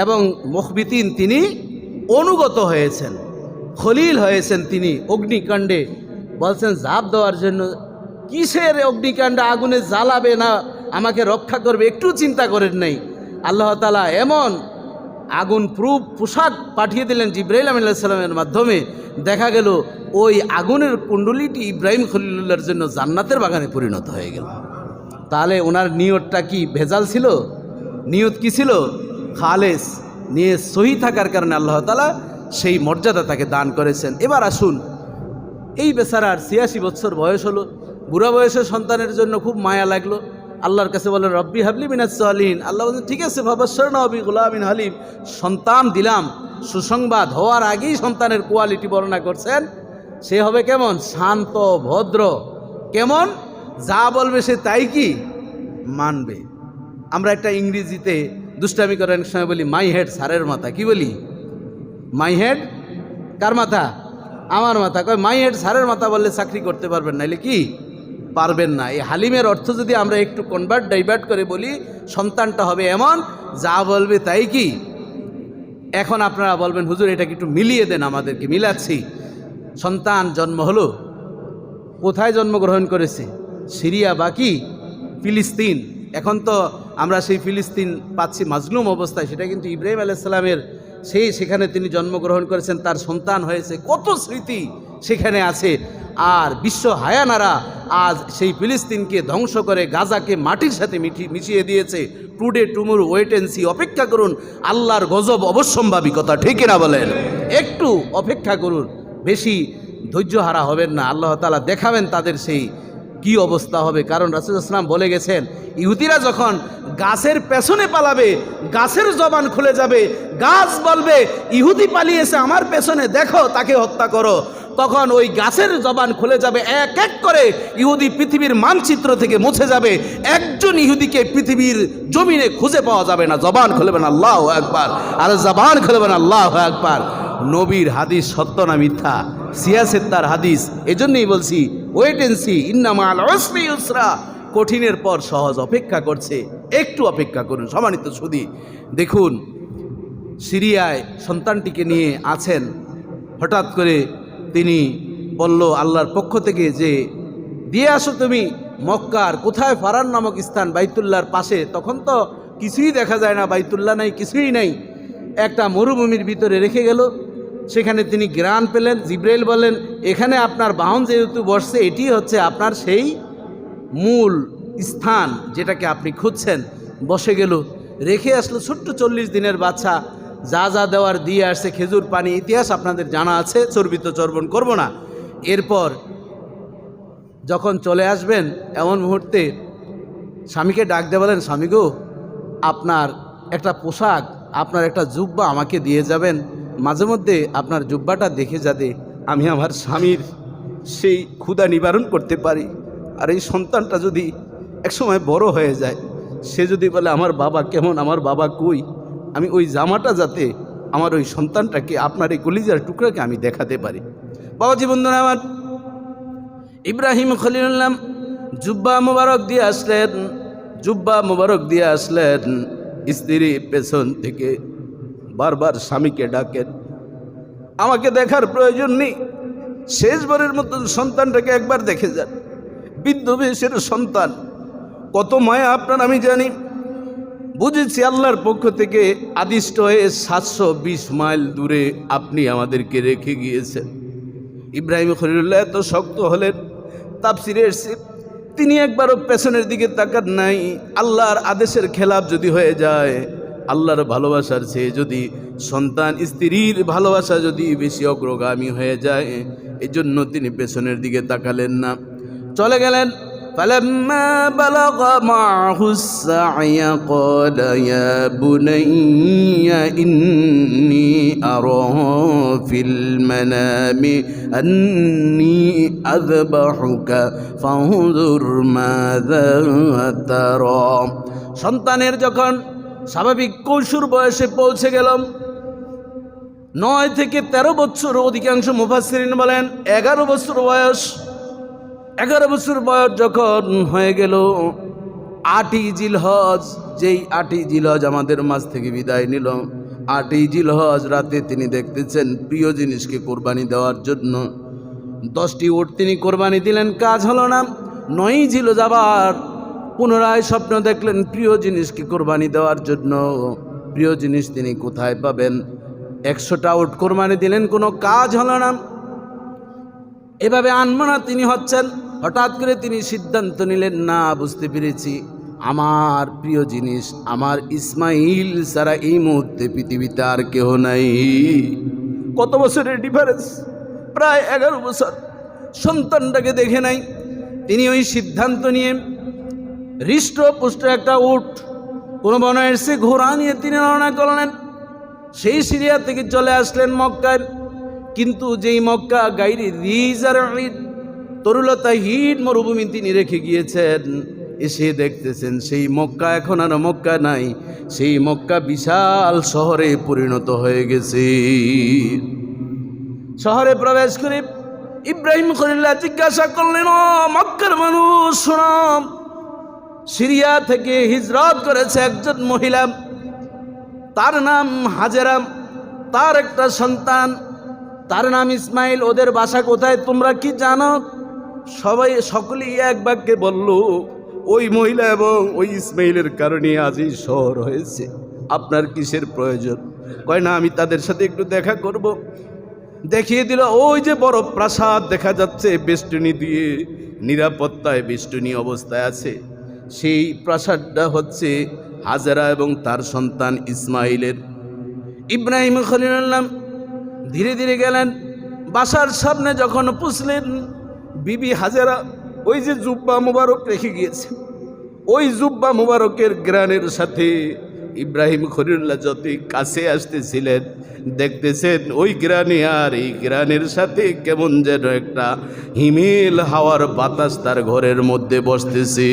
এবং মুখবিতিন তিনি অনুগত হয়েছেন, খলিল হয়েছেন তিনি অগ্নিকাণ্ডে বলছেন ঝাঁপ দেওয়ার জন্য। কিসের অগ্নিকাণ্ডে? আগুনে জ্বালাবে না আমাকে রক্ষা করবে, একটু চিন্তা করেন নাই। আল্লাহ তাআলা এমন আগুন প্রুফ পোশাক পাঠিয়ে দিলেন জিবরাইল আলাইহিস সালামের মাধ্যমে, দেখা গেল ওই আগুনের কুণ্ডলিটি ইব্রাহিম খলিলুল্লাহর জন্য জান্নাতের বাগানে পরিণত হয়ে গেল। তাহলে ওনার নিয়তটা কি ভেজাল ছিল? নিয়ত কি ছিল? খালেস, নিয়ে সহি থাকার কারণে আল্লাহ তাআলা সেই মর্যাদা তাকে দান করেছেন। এবার আসুন, এই বেচারার 86 বছর বয়স হলো, বুড়া বয়সের সন্তানের জন্য খুব মায়া লাগলো। আল্লাহর কাছে বলেন রব্বি হাবলি মিনাস সালিহিন। আল্লাহ বলেন ঠিক আছে, ফাবাশশারনাহু বিগুলামিন হালিম, সন্তান দিলাম। সুসংবাদ হওয়ার আগেই সন্তানের কোয়ালিটি বর্ণনা করছেন। সে হবে কেমন? শান্ত, ভদ্র। কেমন? যা বলবে সে তাই কি মানবে। আমরা একটা ইংরেজিতে দুষ্টামি করার সময় বলি মাই হেড স্যারের মাথা। কি বলি? মাই হেড কার মাথা? আমার মাথা। কয় মাই হেড স্যারের মাথা বললে চাকরি করতে পারবেন, নাইলে কি পারবেন না। এই হালিমের অর্থ যদি আমরা একটু ডাইভার্ট করে বলি, সন্তানটা হবে এমন যা বলবে তাই কি। এখন আপনারা বলবেন হুজুর এটাকে একটু মিলিয়ে দেন, আমাদেরকে মিলাচ্ছি। সন্তান জন্ম হলো, কোথায় জন্মগ্রহণ করেছে? সিরিয়া বাকি ফিলিস্তিন। এখন তো আমরা সেই ফিলিস্তিন পাচ্ছি মাজলুম অবস্থায়, সেটা কিন্তু ইব্রাহিম আলাইহিস সালামের সেখানে তিনি জন্মগ্রহণ করেছেন, তার সন্তান হয়েছে, কত স্মৃতি সেখানে আছে। আর বিশ্ব হায়ানারা আজ সেই ফিলিস্তিনকে ধ্বংস করে গাজাকে মাটির সাথে মিশিয়ে দিয়েছে। Today tomorrow wait and see, অপেক্ষা করুন, আল্লাহর গজব অবশ্যম্ভাবী, কথা ঠিক না বলেন? একটু অপেক্ষা করুন, বেশি ধৈর্য হারা হবেন না। আল্লাহ তাআলা দেখাবেন তাদের সেই কি অবস্থা হবে। কারণ রাসূল সাল্লাল্লাহু আলাইহি ওয়াসাল্লাম বলে গেছেন, ইহুদিরা যখন গাছের পেছনে পালাবে, গাছের জবান খুলে যাবে, গাছ বলবে ইহুদি পালিয়েছে আমার পেছনে, দেখো তাকে হত্যা করো। তখন ওই গাছের জবান খুলে যাবে, এক এক করে ইহুদি পৃথিবীর মানচিত্র থেকে মুছে যাবে। একজন ইহুদিকে পৃথিবীর জমিনে খুঁজে পাওয়া যাবে না। জবান খুলবেন আল্লাহু আকবার, আর জবান খুলবেন আল্লাহু আকবার। নবীর হাদিস সত্য না মিথ্যা? সিয়াসেত্তার হাদিস। এজন্যই বলছি ওয়েট এন্ড সি, ইন্না মা'আল উসরি ইউসরা, কঠিনের পর সহজ অপেক্ষা করছে, একটু অপেক্ষা করুন। সম্মানিত সুধী, দেখুন সিরিয়ায় সন্তানটিকে নিয়ে আছেন, হঠাৎ করে তিনি বলল আল্লাহর পক্ষ থেকে যে দিয়ে আসো তুমি মক্কার কোথায়, ফারান নামক স্থান, বাইতুল্লাহর পাশে। তখন তো কিছুই দেখা যায় না, বাইতুল্লাহ নাই, কিছুই নাই, একটা মরুভূমির ভিতরে রেখে গেল। সেখানে তিনি গ্রাণ পেলেন। জিব্রাইল বলেন এখানে আপনার বাহন যেহেতু বসছে, এটি হচ্ছে আপনার সেই মূল স্থান যেটাকে আপনি খুঁজছেন। বসে গেল, রেখে আসলো ছোট্ট 40 দিনের বাচ্চা, যা যা দেওয়ার দিয়ে আসছে, খেজুর পানি, ইতিহাস আপনাদের জানা আছে, চর্বিত চর্বণ করব না। এরপর যখন চলে আসবেন এমন মুহূর্তে স্বামীকে ডাক দিয়ে বলেন, স্বামী গো, আপনার একটা পোশাক, আপনার একটা জুব্বা আমাকে দিয়ে যাবেন। মাঝে মধ্যে আপনার জুব্বাটা দেখে যাতে আমি আমার স্বামীর সেই ক্ষুধা নিবারণ করতে পারি। আর এই সন্তানটা যদি একসময় বড় হয়ে যায়, সে যদি বলে আমার বাবা কেমন, আমার বাবা কই, আমি ওই জামাটা যাতে আমার ওই সন্তানটাকে, আপনার এই কলিজার টুকরাকে আমি দেখাতে পারি। বাবাজি বন্ধুরা আমার, ইব্রাহিম খলিলুল্লাহ জুব্বা মুবারক দিয়ে আসলেন, জুব্বা মুবারক দিয়ে আসলেন। স্ত্রী পেছন থেকে বারবার স্বামীকে ডাকেন, আমাকে দেখার প্রয়োজন নেই, শেষবারের মতন সন্তানটাকে একবার দেখে যান। বৃদ্ধ বয়সের সন্তান, কত মায়া আপনার আমি জানি। বুঝেছি আল্লাহর পক্ষ থেকে আদিষ্ট হয়ে 720 মাইল দূরে আপনি আমাদেরকে রেখে গিয়েছেন। ইব্রাহিম খলিলুল্লাহ এত শক্ত হলেন, তাফসিরে এসেছে তিনি একবারও পেছনের দিকে তাকান নাই। আল্লাহর আদেশের খেলাফ যদি হয়ে যায়, আল্লাহর ভালোবাসার চেয়ে যদি সন্তান স্ত্রীর ভালোবাসা যদি বেশি অগ্রগামী হয়ে যায়, এই জন্য তিনি পেছনের দিকে তাকালেন না, চলে গেলেন। فلما بلغ معه السعي قال يا بني إني أرى في المنام أني أذبحك فانظر ماذا ترى। সন্তানের যখন স্বাভাবিক কৈশোর বয়সে পৌঁছে গেল, 9 থেকে 13 বছর, অধিকাংশ মুফাসসিরিন বলেন 11 বছর বয়স। 11 বছর বয়স যখন হয়ে গেল, 8ই জিলহজ, যেই 8ই জিলহজ আমাদের মাঝ থেকে বিদায় নিল, 8ই জিলহজ রাতে তিনি দেখতেছেন প্রিয় জিনিসকে কোরবানি দেওয়ার জন্য 10টি উট তিনি কোরবানি দিলেন, কাজ হলো না। 9ই জিলহজ আবার পুনরায় স্বপ্ন দেখলেন প্রিয় জিনিসকে কোরবানি দেওয়ার জন্য। প্রিয় জিনিস তিনি কোথায় পাবেন? 100টা উট কোরবানি দিলেন, কোনো কাজ হলো না। এভাবে আনমনা তিনি হচ্ছেন। হঠাৎ করে তিনি সিদ্ধান্ত নিলেন, না, বুঝতে পেরেছি, আমার প্রিয় জিনিস আমার ইসমাইল ছাড়া এই মুহূর্তে পৃথিবীতে আর কেহ নাই। কত বছরের ডিফারেন্স? প্রায় 11 বছর সন্তানটাকে দেখে নাই। তিনি ওই সিদ্ধান্ত নিয়ে হৃষ্টপুষ্ট একটা উট, কোনো বনের সে ঘোড়া নিয়ে তিনি রওনা করলেন। সেই সিরিয়া থেকে চলে আসলেন মক্কায়। কিন্তু যেই মক্কা গাইরি রিজার তরুলতাহীন মরুভূমি তিনি রেখে গিয়েছেন, এসে দেখতেছেন সেই মক্কা এখন আর মক্কা নাই, সেই মক্কা বিশাল শহরে পরিণত হয়ে গেছে। শহরে প্রবেশ করে ইব্রাহিম খলিল্লাহ জিজ্ঞাসা করলেন, ও মক্কার মানুষ শোনো, সিরিয়া থেকে হিজরত করেছে একজন মহিলা, তার নাম হাজেরা, তার একটা সন্তান, তার নাম ইসমাইল। ওদের বাসা কোথায় তোমরা কি জানো? সকলেই এক বাক্যে বলল, ওই মহিলা এবং ওই ইসমাইলের কারণে আজ এই শহর হয়েছে, আপনার কিসের প্রয়োজন? কয় না, আমি তাদের সাথে একটু দেখা করব। দেখিয়ে দিল ওই যে বড় প্রাসাদ দেখা যাচ্ছে, বেষ্টনী দিয়ে নিরাপত্তায় বেষ্টনী অবস্থায় আছে, সেই প্রাসাদটা হচ্ছে হাজেরা এবং তার সন্তান ইসমাইলের। ইব্রাহিম খলিলুল্লাহ ধীরে ধীরে গেলেন। বাসার সামনে যখন পুছলেন, বিবি হাজেরা ওই যে জুব্বা মুবারক রেখে গিয়েছে, ওই জুব্বা মুবারকের গ্রানের সাথে ইব্রাহিম খলিলুল্লাহ যতই কাছে আসতেছিলেন, দেখতেছেন ওই গ্রানে আর এই গ্রানের সাথে কেমন যেন একটা হিমেল হাওয়ার বাতাস তার ঘরের মধ্যে বসতেছে।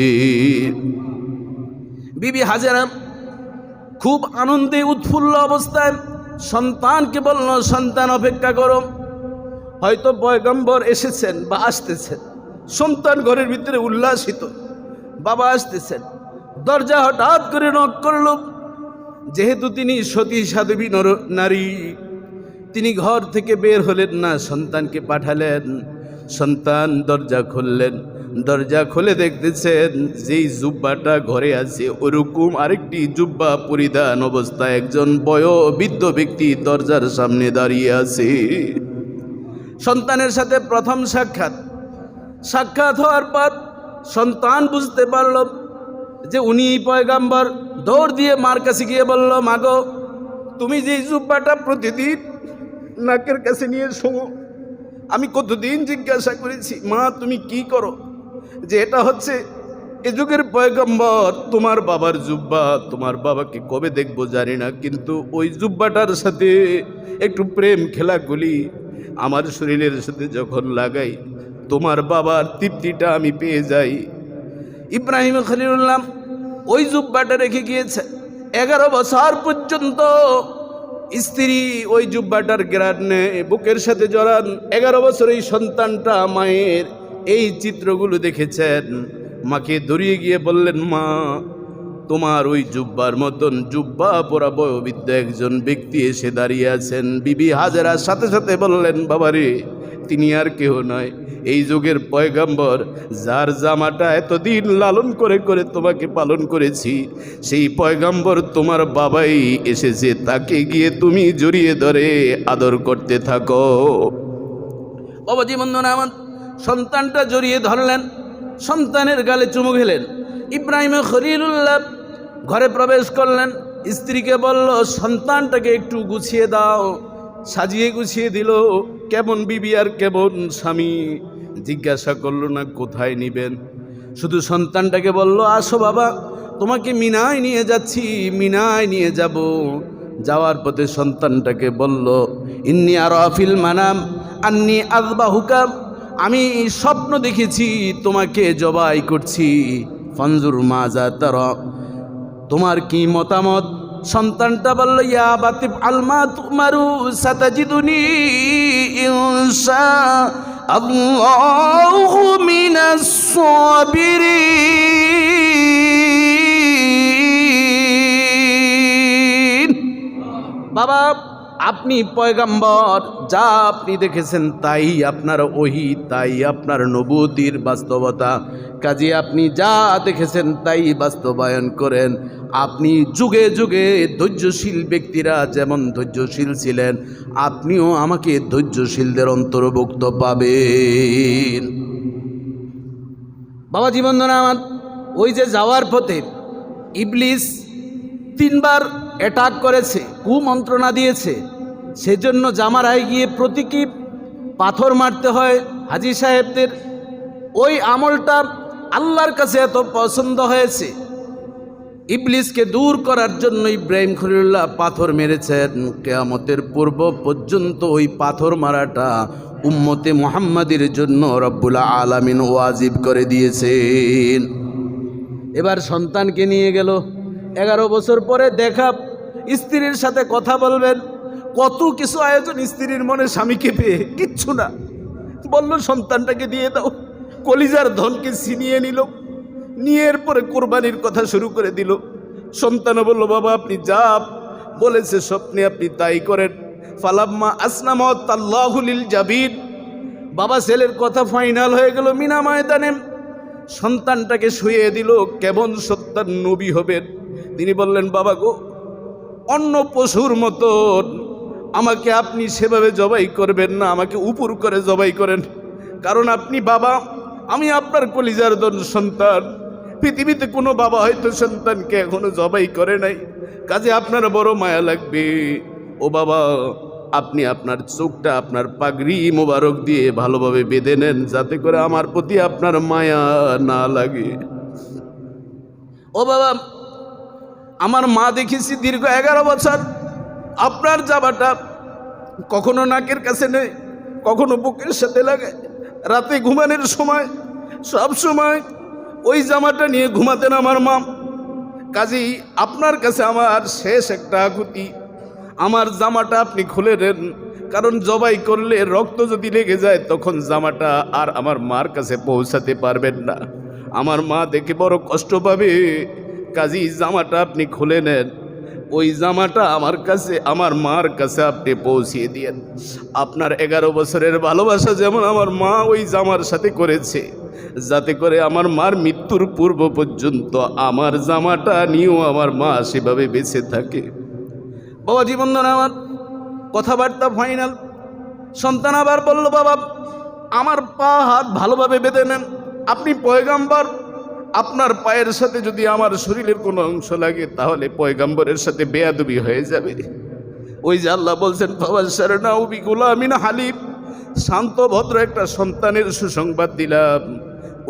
বিবি হাজেরা খুব আনন্দে উৎফুল্ল অবস্থায় সন্তানকে বলল, সন্তান অপেক্ষা করো, হয়তো পয়গম্বর এসেছেন বা আসতেছেন। সন্তান ঘরের ভিতরে উল্লাসিত, বাবা আসতেছেন। দরজা হঠাৎ করে নক করল। যেহেতু তিনি সতী সাধ্বী নারী, তিনি ঘর থেকে বের হলেন না, সন্তানকে পাঠালেন। সন্তান দরজা খুললেন, দরজা খুলে দেখতেছেন যেই জুব্বাটা ঘরে আছে ওরকম আরেকটি জুব্বা পরিধান অবস্থায় একজন বয়োবৃদ্ধ ব্যক্তি দরজার সামনে দাঁড়িয়ে আছে। সন্তানের সাথে প্রথম সাক্ষাৎ হওয়ার পর সন্তান বুঝতে পারল যে উনি পয়গাম্বর। দৌড় দিয়ে মার কাছে গিয়ে বলল, মাগো, তুমি যে জুব্বাটা প্রতিদিন নাকের কাছে নিয়ে শোনো, আমি কতদিন জিজ্ঞাসা করেছি, মা তুমি কি করো, যে এটা হচ্ছে এ যুগের পয়গম্বর, তোমার বাবার জুব্বা, তোমার বাবাকে কবে দেখবো জানি না, কিন্তু ওই জুব্বাটার সাথে একটু প্রেম খেলাগুলি আমার শরীরের সাথে যখন লাগাই, তোমার বাবার তৃপ্তিটা আমি পেয়ে যাই। ইব্রাহিম খলিলুল্লাহ ওই জুব্বাটা রেখে গিয়েছে। 11 বছর পর্যন্ত স্ত্রী ওই জুব্বাটার গ্রানে বুকের সাথে জড়ান। 11 বছর এই সন্তানটা মায়ের এই চিত্রগুলো দেখেছেন। মাকে দৌড়িয়ে গিয়ে বললেন, মা, তোমার ওই জুব্বার মতন জুব্বা পরা বয়োবৃদ্ধ একজন ব্যক্তি এসে দাঁড়িয়ে আছেন। বিবি হাজেরার সাথে সাথে বললেন, বাবারে, তিনি আর কেহ নয়, এই যুগের পয়গম্বর, যার জামাটা এতদিন লালন করে করে তোমাকে পালন করেছি, সেই পয়গম্বর তোমার বাবাই এসেছে, তাকে গিয়ে তুমি জড়িয়ে ধরে আদর করতে থাকো। বাবাজি বন্ধুরা আমার, সন্তানটা জড়িয়ে ধরলেন, সন্তানের গালে চুমু খেলেন। ইব্রাহিম খলিলুল্লাহ ঘরে প্রবেশ করলেন, স্ত্রীকে বলল, সন্তানটাকে একটু গুছিয়ে দাও। সাজিয়ে গুছিয়ে দিল। কেমন বিবি আর কেমন স্বামী জিজ্ঞাসা করল না কোথায় নিবেন। শুধু সন্তানটাকে বলল, আসো বাবা, তোমাকে মিনায় নিয়ে যাচ্ছি, মিনায় নিয়ে যাব। যাওয়ার পথে সন্তানটাকে বলল, ইন্নী আরা ফিল মানাম আন্নী আযবাহুকা, আমি স্বপ্ন দেখেছি তোমাকে জবাই করছি। ফানজুর মাজা তারা, তোমার কি মতামত? সন্তানটা বলল, ইয়া বাতিব আলমা তুমারু সাতাজিদুনি ইনশা আল্লাহু মিনাস সাবিরিন। বাবা, আপনি পয়গাম্বর, যা আপনি দেখেছেন তাই আপনার ওহী, তাই আপনার নবুয়তির বাস্তবতা। কাজে আপনি যা দেখেছেন তাই বাস্তবায়ন করেন। আপনি যুগে যুগে ধৈর্যশীল ব্যক্তিরা যেমন ধৈর্যশীল ছিলেন, আপনিও আমাকে ধৈর্যশীলদের অন্তর্ভুক্ত পাবেন। বাবা জীবনদান আমার, ওই যে যাওয়ার পথে ইবলিস 3 বার অ্যাটাক করেছে, কুমন্ত্রণা দিয়েছে। সেজন্য জামারায় গিয়ে প্রতীকী পাথর মারতে হয় হাজী সাহেবদের। ওই আমলটা আল্লাহর কাছে এত পছন্দ হয়েছে, ইবলিসকে দূর করার জন্য ইব্রাহিম খলিলুল্লাহ পাথর মেরেছেন। কিয়ামতের পূর্ব পর্যন্ত ওই পাথর মারাটা উম্মতে মুহাম্মাদের জন্য রব্বুল আলামিন ওয়াজিব করে দিয়েছেন। এবার সন্তানকে নিয়ে গেল, 11 বছর পরে দেখা, স্ত্রীর সাথে কথা বলবেন। কত কিছু আয়োজন স্ত্রীর মনে, স্বামীকে পেয়ে কিচ্ছু না। বলল সন্তানটাকে দিয়ে দাও। কলিজার ধনকে ছিনিয়ে নিল, নিয়ে এরপরে কোরবানির কথা শুরু করে দিল। সন্তানও বলল, বাবা আপনি যা বলেছে স্বপ্নে আপনি তাই করেন। ফালাম্মা আসলামাত আল্লাহু লিল জাবিন, বাবা ছেলের কথা ফাইনাল হয়ে গেল মিনা ময়দানে। সন্তানটাকে শুইয়ে দিল। কেমন সন্তান নবী হবেন? তিনি বললেন, বাবা গো, অন্য পশুর মতন আমাকে আপনি সেভাবে জবাই করবেন না, আমাকে উপর করে জবাই করেন। কারণ আপনি বাবা, আমি আপনার কলিজার সন্তান। পৃথিবীতে কোনো বাবা হয়তো সন্তানকে এখনো জবাই করে নাই, কাজে আপনার বড় মায়া লাগবে। ও বাবা, আপনি আপনার চোখটা আপনার পাগড়ি মোবারক দিয়ে ভালোভাবে বেঁধে নেন, যাতে করে আমার প্রতি আপনার মায়া না লাগে। ও বাবা, আমার মা দেখেছি দীর্ঘ 11 বছর আপনার জামাটা কখনো নাকের কাছে নেই, কখনো বুকের সাথে লাগে। রাতে ঘুমানোর সময় সব সময় ওই জামাটা নিয়ে ঘুমাতেন আমার মা। কাজেই আপনার কাছে আমার শেষ একটা আকুতি, আমার জামাটা আপনি খুলে দেন। কারণ জবাই করলে রক্ত যদি লেগে যায় তখন জামাটা আর আমার মার কাছে পৌঁছাতে পারবেন না, আমার মা দেখে বড় কষ্ট পাবে। কাজেই জামাটা আপনি খুলে নেন, ওই জামাটা আমার কাছে, আমার মার কাছে আপনি পৌঁছিয়ে দিয়েন। আপনার 11 বছরের ভালোবাসা যেমন আমার মা ওই জামার সাথে করেছে, যাতে করে আমার মার মৃত্যুর পূর্ব পর্যন্ত আমার জামাটা নিয়েও আমার মা সেভাবে বেঁচে থাকে। বাবা জীবনদান আমার, কথাবার্তা ফাইনাল। সন্তান আবার বলল, বাবা আমার পা হাত ভালোভাবে বেঁধে নেন, আপনি পয়গাম্বর, আপনার পায়ের সাথে যদি আমার শরীরের কোনো অংশ লাগে তাহলে পয়গাম্বরের সাথে বেয়াদবি হয়ে যাবে। ওই যে আল্লাহ বলছেন, ফাবাশশারনাহু বিগুলামিন হালিম, শান্ত ভদ্র একটা সন্তানের সুসংবাদ দিলাম।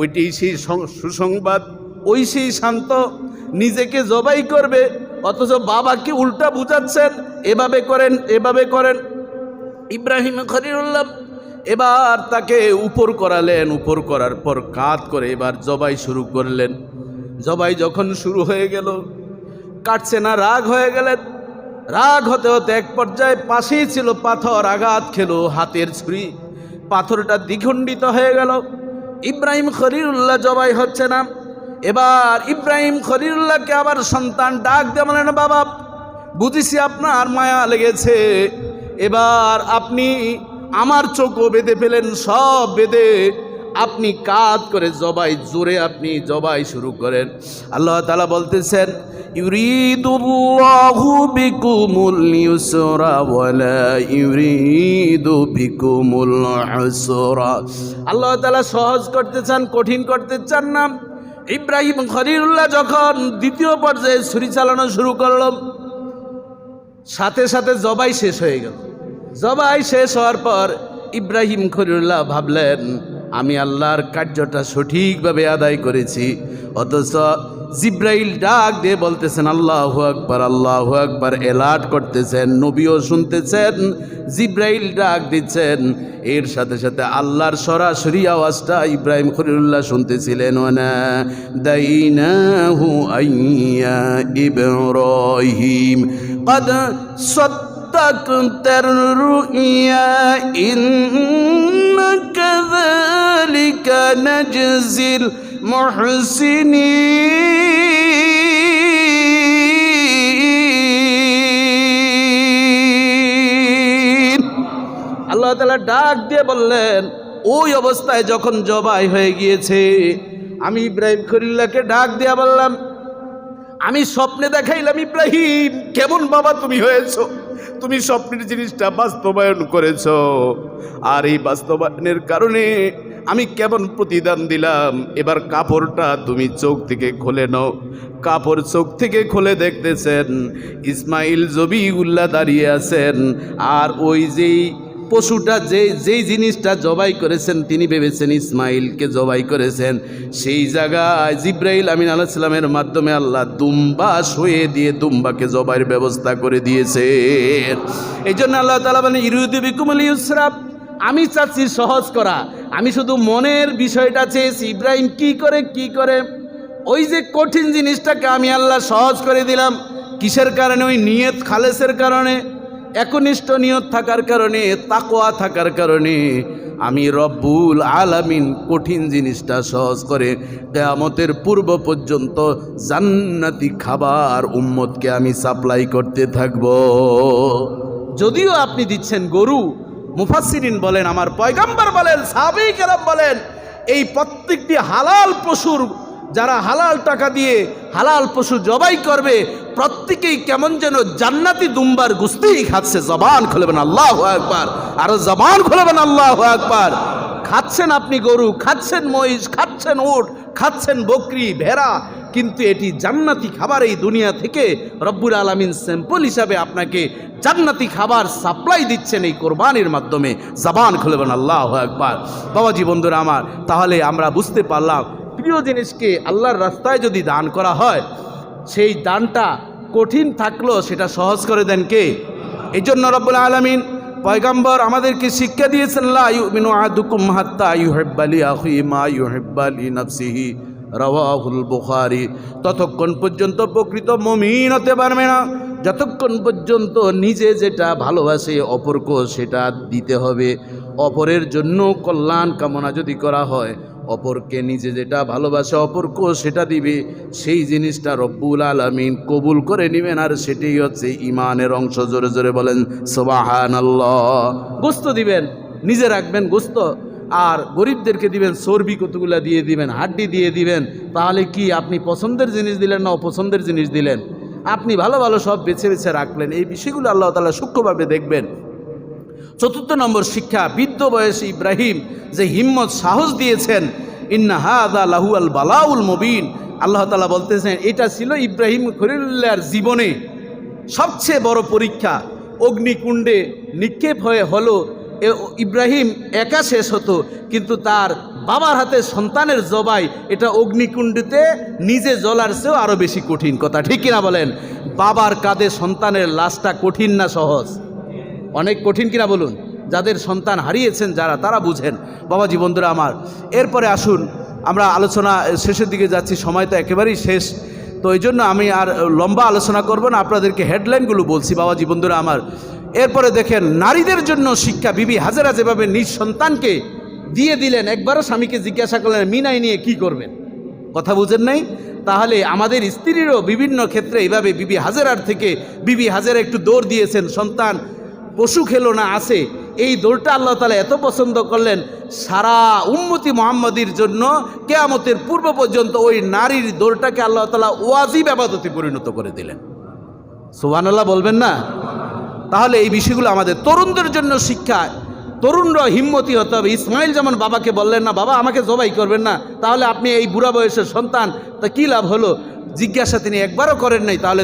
ওইটি সেই সুসংবাদ, ওই সেই শান্ত নিজেকে জবাই করবে, অথচ বাবাকে উল্টা বুঝাচ্ছেন, এভাবে করেন এভাবে করেন। ইব্রাহিম খলিলুল্লাহ এবার তাকে উপর করালেন, উপর করার পর কাঁধ করে এবার জবাই শুরু করলেন। জবাই যখন শুরু হয়ে গেল, কাটছে না, রাগ হয়ে গেলেন। রাগ হতে হতে এক পর্যায়ে পাশেই ছিল পাথর, আঘাত খেলো হাতের ছুরি, পাথরটা দ্বিখণ্ডিত হয়ে গেল। ইব্রাহিম খলিলুল্লাহ জবাই হচ্ছে না। এবার ইব্রাহিম খলিলুল্লাহকে আবার সন্তান ডাক দিয়ে বলেন, বাবা বুঝেছি আপনার মায়া লেগেছে, এবার আপনি আমার চোখও বেঁধে ফেলেন, সব বেঁধে আপনি কাঁধ করে জবাই, জোরে আপনি জবাই শুরু করেন। আল্লাহ তাআলা বলতেছেন, ইউরিদুল্লাহু বিকুমুল ইউসরা ওয়ালা ইউরিদু বিকুমুল উসরা। আল্লাহ তাআলা সহজ করতে চান, কঠিন করতে চান না। ইব্রাহিম খলিলুল্লাহ যখন দ্বিতীয় পর্যায়ে ছুরি চালানো শুরু করল, সাথে সাথে জবাই শেষ হয়ে গেল। জবাই শেষ হওয়ার পর ইব্রাহিম খলিলুল্লাহ ভাবলেন, আমি আল্লাহর কার্যটা সঠিকভাবে আদায় করেছি। অথচ জিব্রাইল ডাক দিয়ে বলতেছেন আল্লাহু আকবার, আল্লাহু আকবার, এলার্ট করতেছেন, নবীও শুনতেছেন, জিব্রাইল ডাক দিচ্ছেন। এর সাথে সাথে আল্লাহর সরাসরি আওয়াজটা ইব্রাহিম খলিলুল্লাহ শুনতেছিলেন। ওয়ানা দাইনাহু আইয়া ইব্রাহিম قد صدقت الرؤيا إنا كذلك نجزي المحسنين। আল্লাহ তাআলা ডাক দিয়ে বললেন, ওই অবস্থায় যখন জবাই হয়ে গিয়েছে, আমি ইব্রাহিম খলিলুল্লাহকে ডাক দিয়া বললাম, আমি স্বপ্নে দেখাইলাম, ইব্রাহিম কেমন বাবা তুমি হয়েছো, তুমি স্বপ্নের জিনিসটা বাস্তবায়ন করেছো, আর এই বাস্তবায়নের কারণে আমি কেমন প্রতিদান দিলাম। এবার কাপড়টা তুমি চোখ থেকে খুলে নাও। কাপড় চোখ থেকে খুলে দেখতেছেন ইসমাইল জবিউল্লাহ দাঁড়িয়ে আছেন, আর ওই যেই পশুটা যেই জিনিসটা জবাই করেছেন তিনি ভেবেছেন ইসমাইলকে জবাই করেছেন, সেই জায়গায় জিব্রাইল আমিন আলাইহিস সালামের মাধ্যমে আল্লাহ দুম্বা শুয়ে দিয়ে দুম্বাকে জবাইয়ের ব্যবস্থা করে দিয়েছে। এই জন্য আল্লাহ তাআলা বলেন ইউরিদু বিকুমুল ইউসরা, আমি চাচ্ছি সহজ করা, আমি শুধু মনের বিষয়টা চেয়েছি ইব্রাহিম কি করে ওই যে কঠিন জিনিসটাকে আমি আল্লাহ সহজ করে দিলাম। কিসের কারণে? ওই নিয়ত খালেসের কারণে, একনিষ্ঠ নিয়ত থাকার কারণে, তাকওয়া থাকার কারণে আমি রব্বুল আলামিন কঠিন জিনিসটা সহজ করে কিয়ামতের পূর্ব পর্যন্ত জান্নাতি খাবার উম্মতকে আমি সাপ্লাই করতে থাকব। যদিও আপনি দিচ্ছেন গরু, মুফাসসিরিন বলেন, আমার পয়গম্বর বলেন, সাহাবায়ে কেরাম বলেন, এই প্রত্যেকটি হালাল পশুর, যারা হালাল টাকা দিয়ে হালাল পশু জবাই করবে প্রত্যেকেই কেমন যেন জান্নাতি দুম্বার গুস্তিই খাচ্ছে। জবান খুলবেন আল্লাহু আকবার, আরো জবান খুলবেন আল্লাহু আকবার। খাচ্ছেন আপনি গরু, খাচ্ছেন মহিষ, খাচ্ছেন উট, খাচ্ছেন বকরি, ভেড়া, কিন্তু এটি জান্নাতি খাবার। এই দুনিয়া থেকে রব্বুল আলামিন স্যাম্পল হিসাবে আপনাকে জান্নাতি খাবার সাপ্লাই দিচ্ছেন এই কোরবানির মাধ্যমে। জবান খুলবেন আল্লাহু আকবার। বাবাজি বন্ধুরা আমার, তাহলে আমরা বুঝতে পারলাম প্রিয় জিনিসকে আল্লাহর রাস্তায় যদি দান করা হয়, সেই দানটা কঠিন থাকলেও সেটা সহজ করে দেন কে? এই জন্য রব্বুল আলামিন পয়গম্বর আমাদেরকে শিক্ষা দিয়েছেন, লা ইউমিনু আহাদুকুম হাত্তা ইউহিব্বা লিআখিহি মা ইউহিব্বা লিনাফসিহি, রাওয়াহুল বুখারী। ততক্ষণ পর্যন্ত প্রকৃত মুমিন হতে পারবে না যতক্ষণ পর্যন্ত নিজে যেটা ভালোবাসে অপরকে সেটা দিতে হবে। অপরের জন্য কল্যাণ কামনা যদি করা হয়, অপরকে নিজে যেটা ভালোবাসে অপরকে সেটা দিবে, সেই জিনিসটা রব্বুল আলামিন কবুল করে নেবেন, আর সেটাই হচ্ছে ইমানের অংশ। জোরে জোরে বলেন সুবহানাল্লাহ। গোস্ত দিবেন, নিজে রাখবেন গোস্ত, আর গরিবদেরকে দিবেন, চর্বি কতগুলা দিয়ে দিবেন, হাড্ডি দিয়ে দিবেন, তাহলে কি আপনি পছন্দের জিনিস দিলেন না অপছন্দের জিনিস দিলেন? আপনি ভালো ভালো সব বেছে বেছে রাখলেন। এই বিষয়গুলো আল্লাহ তাআলা সূক্ষ্মভাবে দেখবেন। চতুর্থ নম্বর শিক্ষা, বৃদ্ধ বয়সে ইব্রাহিম যে হিম্মত সাহস দিয়েছেন, ইন্না হাযা লাহুল বালাউল মুবিন। আল্লাহ তাআলা বলতেছেন এটা ছিল ইব্রাহিম খলিলুল্লাহর জীবনে সবচেয়ে বড় পরীক্ষা। অগ্নিকুণ্ডে নিক্ষেপ হলো ইব্রাহিম একা শেষ হতো, কিন্তু তার বাবার হাতে সন্তানের জবাই, এটা অগ্নিকুণ্ডতে নিজে জ্বলার চেয়েও আরও বেশি কঠিন। কথা ঠিক কিনা বলেন? বাবার কাঁধে সন্তানের লাশটা কঠিন না সহজ? অনেক কঠিন কিনা বলুন? যাদের সন্তান হারিয়েছেন যারা, তারা বুঝেন। বাবাজি বন্ধুরা আমার, এরপরে আসুন আমরা আলোচনা শেষের দিকে যাচ্ছি, সময় তো একেবারেই শেষ, তো এই জন্য আমি আর লম্বা আলোচনা করব না, আপনাদেরকে হেডলাইনগুলো বলছি। বাবাজি বন্ধুরা আমার, এরপরে দেখেন নারীদের জন্য শিক্ষা। বিবি হাজেরা যেভাবে নিজ সন্তানকে দিয়ে দিলেন, একবারও স্বামীকে জিজ্ঞাসা করলেন মিনাই নিয়ে কি করবেন, কথা বুঝেন নাই? তাহলে আমাদের স্ত্রীরও বিভিন্ন ক্ষেত্রে এইভাবে বিবি হাজেরার থেকে, বিবি হাজেরা একটু দৌড় দিয়েছেন, সন্তান পশু খেলো না আছে, এই দৌড়টা আল্লাহ তাআলা এত পছন্দ করলেন, সারা উম্মতি মুহাম্মাদির জন্য কিয়ামতের পূর্ব পর্যন্ত ওই নারীর দৌড়টাকে আল্লাহ তাআলা ওয়াজিব ইবাদতে পরিণত করে দিলেন। সুবহানাল্লাহ বলবেন না? তাহলে এই বিষয়গুলো আমাদের তরুণদের জন্য শিক্ষা। তরুণরা হিম্মতি হতে হবে। ইসমাইল যেমন বাবাকে বললেন না, বাবা আমাকে জবাই করবেন না, তাহলে আপনি এই বুড়া বয়সের সন্তান, তা কী লাভ হলো? জিজ্ঞাসা তিনি একবারও করেন নাই। তাহলে